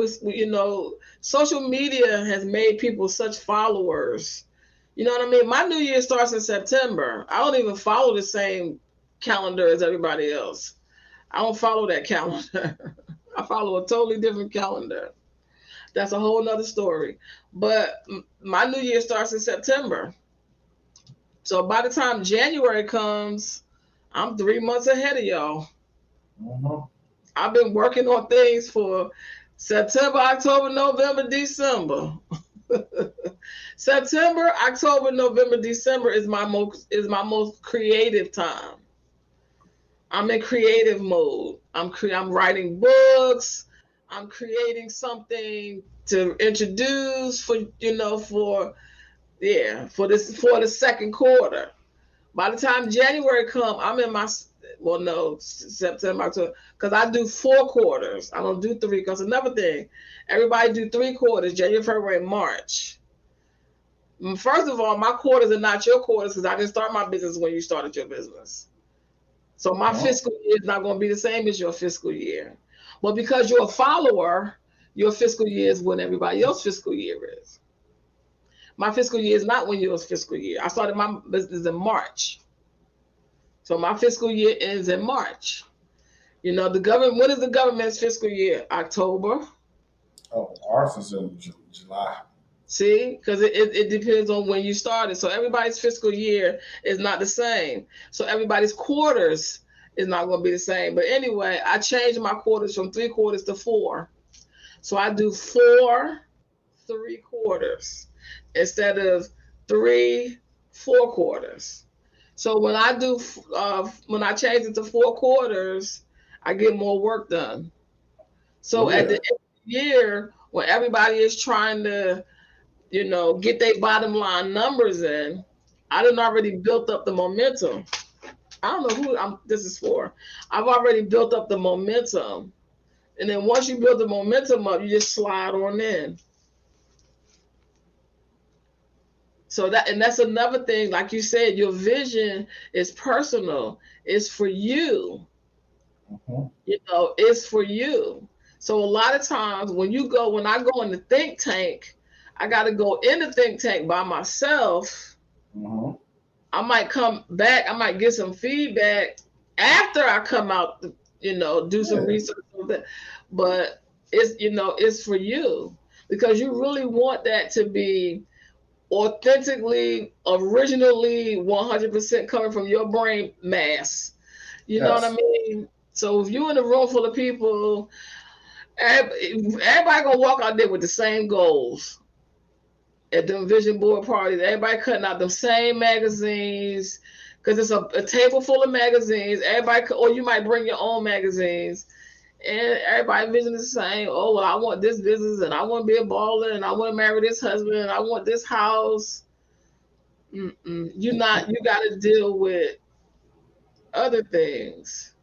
social media has made people such followers. You know what I mean? My New Year starts in September. I don't even follow the same calendar as everybody else. I don't follow that calendar. I follow a totally different calendar. That's a whole nother story. But my New Year starts in September. So by the time January comes, I'm 3 months ahead of y'all. Mm-hmm. I've been working on things for September, October, November, December. September, October, November, December is my most creative time. I'm in creative mode. I'm writing books. I'm creating something to introduce for the second quarter. By the time January come, I'm in my well, no, September, October, because I do 4 quarters. I don't do three. Because another thing, everybody do 3 quarters: January, February, March. First of all, my quarters are not your quarters because I didn't start my business when you started your business. So my Well, fiscal year is not going to be the same as your fiscal year. But because you're a follower, your fiscal year is when everybody else's fiscal year is. My fiscal year is not when yours fiscal year. I started my business in March. So my fiscal year ends in March. The government, when is the government's fiscal year? October. oh, ours is in July. See, because it depends on when you started. So everybody's fiscal year is not the same. So everybody's quarters is not going to be the same. But anyway, I changed my quarters from 3 quarters to 4. So I do 4 3 quarters instead of 3 4 quarters. So when I do, when I change it to 4 quarters, I get more work done. So Well, at the yeah. end of the year, when everybody is trying to, get their bottom line numbers in, I done already built up the momentum. I don't know who this is for. I've already built up the momentum. And then once you build the momentum up, you just slide on in. So that's another thing. Like you said, your vision is personal. It's for you. Mm-hmm. It's for you. So a lot of times when I go in the think tank, I got to go in the think tank by myself. Mm-hmm. I might come back. I might get some feedback after I come out. Do some Yeah. research on that. But it's for you because you really want that to be authentically, originally, 100% coming from your brain mass. You know what I Yes. mean? So if you're in a room full of people, everybody gonna walk out there with the same goals at the vision board parties. Everybody cutting out them same magazines because it's a table full of magazines. Everybody, or you might bring your own magazines, and everybody vision is the same. Oh, well, I want this business, and I want to be a baller, and I want to marry this husband, and I want this house. You got to deal with other things.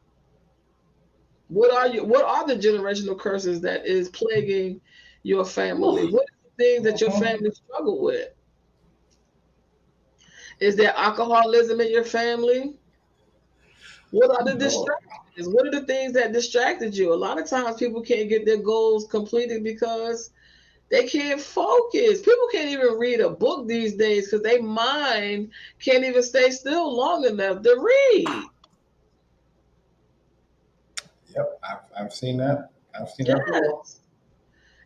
What are the generational curses that is plaguing your family? What are the things that your Mm-hmm. family struggle with? Is there alcoholism in your family? What are the No. distractions? What are the things that distracted you? A lot of times people can't get their goals completed because they can't focus. People can't even read a book these days because their mind can't even stay still long enough to read. Yep. I've seen that. I've seen that before. Yes.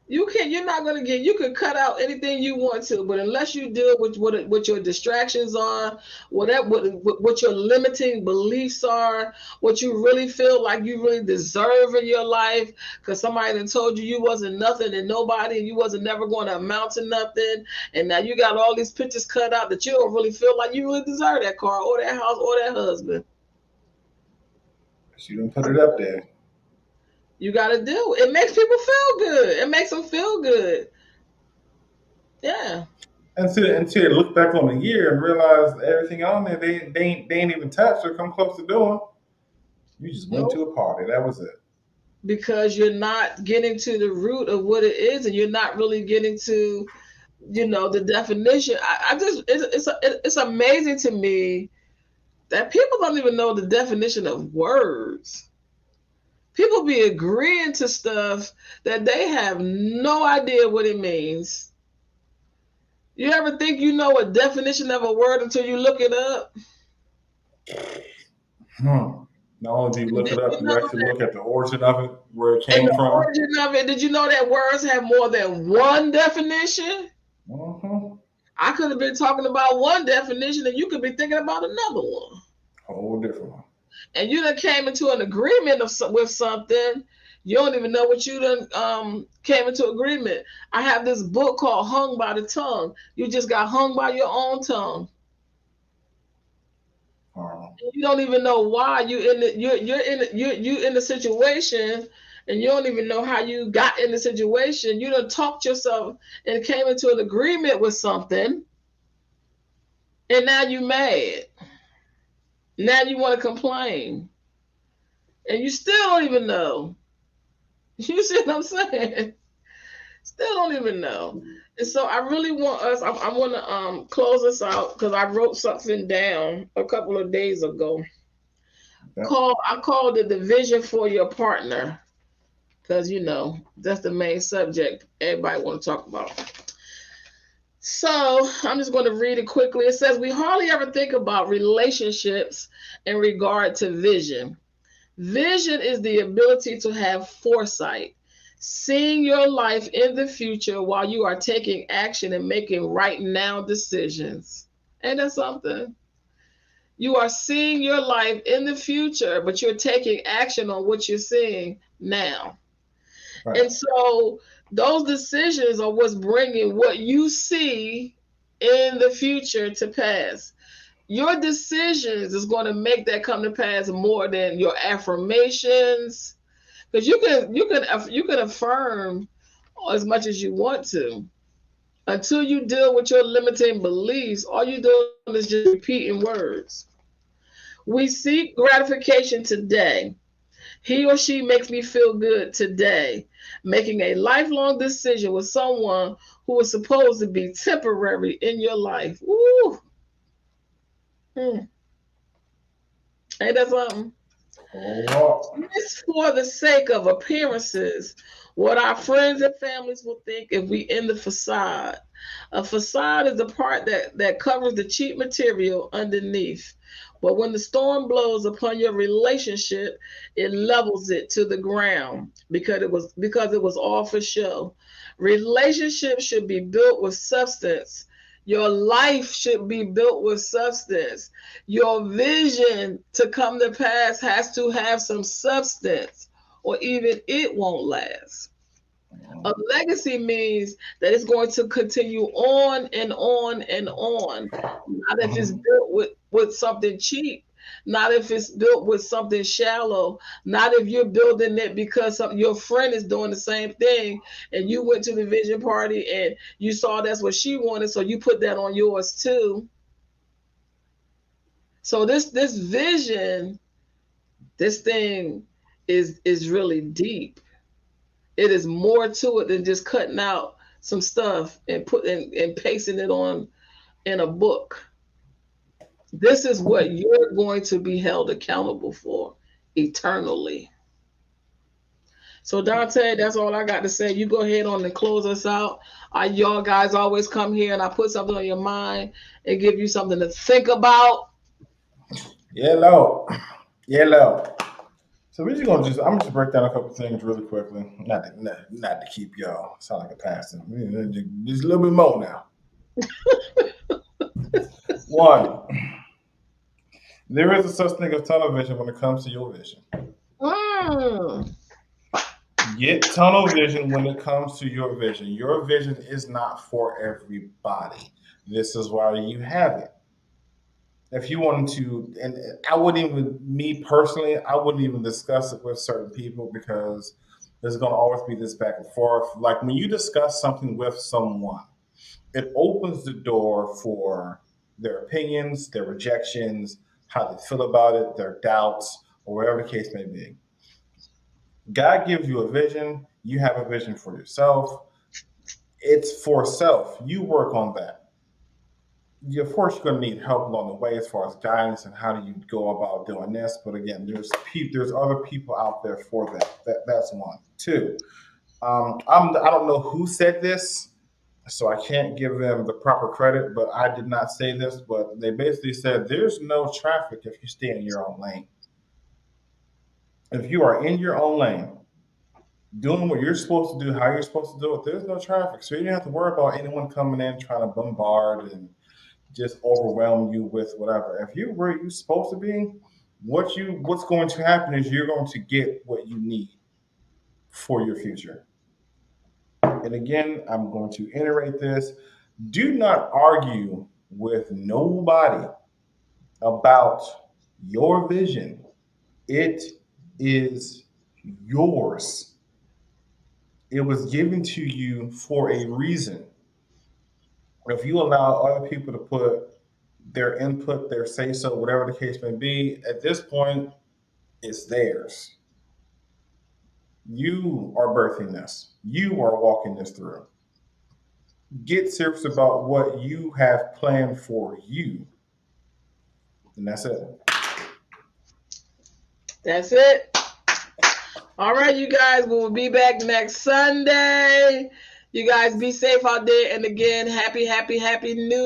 You're not going to you could cut out anything you want to, but unless you deal with what your distractions are, what your limiting beliefs are, what you really feel like you really deserve in your life, because somebody done told you wasn't nothing and nobody, and you wasn't never going to amount to nothing, and now you got all these pictures cut out that you don't really feel like you really deserve that car or that house or that husband. She didn't put it up there. You got to do it. It makes people feel good. It makes them feel good. Yeah. Until they look back on the year and realize everything on there they ain't even touched or come close to doing. You just went to Nope. a party. That was it. Because you're not getting to the root of what it is, and you're not really getting to, the definition. I just it's amazing to me that people don't even know the definition of words. People be agreeing to stuff that they have no idea what it means. You ever think you know a definition of a word until you look it up? Not only do you look Did it up, you you know actually look at the origin of it, where it and came the from. origin of it? Did you know that words have more than one definition? Mm-hmm. I could have been talking about one definition and you could be thinking about another one. Whole different one. And you done came into an agreement with something. You don't even know what you done came into agreement. I have this book called Hung by the Tongue. You just got hung by your own tongue. You don't even know why you're in the situation, and you don't even know how you got in the situation. You done talked yourself and came into an agreement with something, and now you mad. Now you want to complain, and you still don't even know. You see what I'm saying? Still don't even know. And so I really want us. I want to close us out because I wrote something down a couple of days ago. Yep. I called it the vision for your partner because that's the main subject everybody want to talk about. So I'm just going to read it quickly. It says we hardly ever think about relationships in regard to vision. Vision is the ability to have foresight, seeing your life in the future while you are taking action and making right now decisions. Ain't that something? You are seeing your life in the future, but you're taking action on what you're seeing now. Right. And so those decisions are what's bringing what you see in the future to pass. Your decisions is going to make that come to pass more than your affirmations, because you can affirm as much as you want to. Until you deal with your limiting beliefs, all you're doing is just repeating words. We seek gratification today. He or she makes me feel good today. Making a lifelong decision with someone who is supposed to be temporary in your life. Woo! Ain't that something? It's for the sake of appearances. What our friends and families will think if we in the facade. A facade is the part that covers the cheap material underneath. But when the storm blows upon your relationship, it levels it to the ground because it was all for show. Relationships should be built with substance. Your life should be built with substance. Your vision to come to pass has to have some substance, or even it won't last. A legacy means that it's going to continue on and on and on. Not if it's built with something cheap, not if it's built with something shallow, not if you're building it because your friend is doing the same thing and you went to the vision party and you saw that's what she wanted, so you put that on yours too. So this vision, this thing is really deep. It is more to it than just cutting out some stuff and pasting it on in a book. This is what you're going to be held accountable for eternally. So Dante, that's all I got to say. You go ahead on and close us out. Y'all guys always come here and I put something on your mind and give you something to think about. Yellow. So we're just I'm just break down a couple things really quickly. Not to keep y'all sound like a pastor. Just a little bit more now. One, there is a such thing as tunnel vision when it comes to your vision. Get tunnel vision when it comes to your vision. Your vision is not for everybody. This is why you have it. If you wanted to, and I wouldn't even, me personally, I wouldn't even discuss it with certain people because there's going to always be this back and forth. Like when you discuss something with someone, it opens the door for their opinions, their rejections, how they feel about it, their doubts, or whatever the case may be. God gives you a vision. You have a vision for yourself. It's for self. You work on that. Of course, you're going to need help along the way as far as guidance and how do you go about doing this. But again, there's other people out there for that. That's one. Two, I don't know who said this, so I can't give them the proper credit, but I did not say this. But they basically said there's no traffic if you stay in your own lane. If you are in your own lane, doing what you're supposed to do, how you're supposed to do it, there's no traffic. So you don't have to worry about anyone coming in trying to bombard and just overwhelm you with whatever. If you're where you're supposed to be, what's going to happen is you're going to get what you need for your future. And again, I'm going to iterate this. Do not argue with nobody about your vision. It is yours. It was given to you for a reason. If you allow other people to put their input, their say-so, whatever the case may be, at this point, it's theirs. You are birthing this. You are walking this through. Get serious about what you have planned for you. And that's it. That's it. All right, you guys, we'll be back next Sunday. You guys be safe out there. And again, happy New